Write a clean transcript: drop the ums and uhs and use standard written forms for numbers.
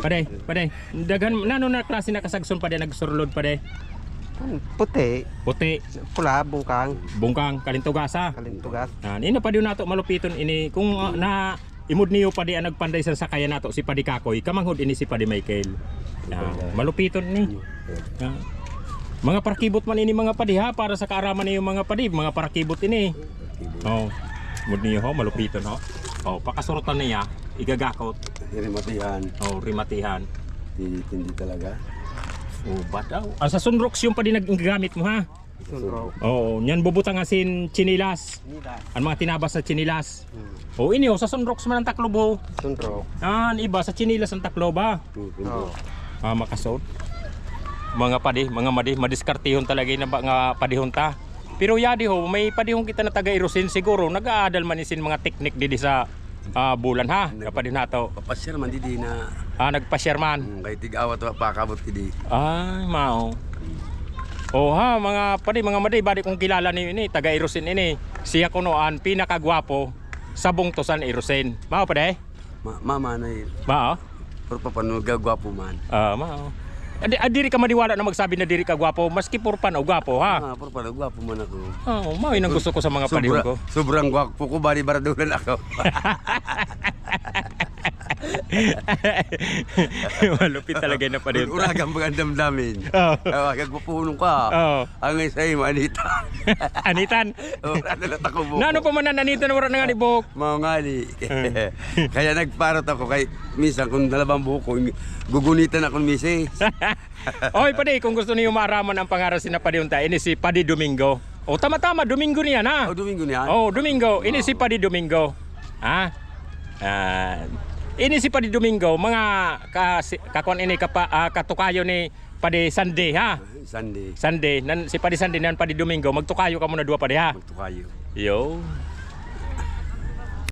Pade. Daghan nano na klase na kasagson pade nagsurlod pade. Puti, Puti, pula, bungkang, bungkang, kalintugasa. kalintugas. Ina pa din nato malupiton ini kung na imod niyo padi ang nagpanday sa sakayan nato si Padi Kakoy kamanghod ini si Padi Michael. Malupiton ni. Mga parakibot man ini mga padi ha para sa kaaraman niyo mga padi, mga parakibot ini. Oh. Imod niyo ho malupiton ho. Oh, pakasurutan niya igagakot. Rimatihan. Oh, rimatihan. Hindi talaga. Oh, bataw. Sa sunrox yung padi nagagamit mo ha. Sunro. Oo, nyan bubutang asin chinilas. Ang mga tinabas sa chinilas. Oh, ini ho sa sunrox man ang taklob ho. Sunro. Iba sa chinilas ang taklob ba? Oh. Makasod. Mga padi, mga madi, madiskartihon talaga na nga padihon ta. Pero yadi ho, may padihon kita na taga Irusin siguro. Nag-aadal man isin mga teknik didi sa bulan ha. Kapadi nato. Papasyal man di na. Nagpa-share man. Kay tig-awat pakabot kidi. Ay, mao. Oh ha, mga padi, mga madi, badi kong kilala ni ini, taga Irusin ini. Siya kunoan pinakagwapo sa bungtosan Irusin. Mao pade? Mama na yun. Mao? Pero paano gagwapo man. Mao. Diri ka maniwala na magsabi na diri ka gwapo, maski purpan o gwapo ha. Pero paano gwapo man ako. Mao yun ang gusto ko sa mga padihon ko. Sobrang gwapo ko, bari baradulan ako. Malupit talaga na padihon. Uragang magandam namin. Gagwapuhunong ka. Ang isa'y manita. Anitan. Nalat ako buko. Ano pa man anitan na wala na nga ni Bok? Mga ngali. Kaya nagparot ako kay minsan kung dalawang buko, gugunitan ako misis. Oy, padi, kung gusto niyo maaraman ang pangalan si na padihon ta, ini si Padi Domingo. O tama-tama, Domingo niyan ha. Domingo niyan? Domingo. Ini si Padi Domingo. Ha? Ini si Padi Domingo, mga kakuan ini katukayo ni Padi Sunday ha. Sunday. Si Padi Sunday nan Padi Domingo, magtukayo ka muna dua padi ha. Magtukayo. Yo.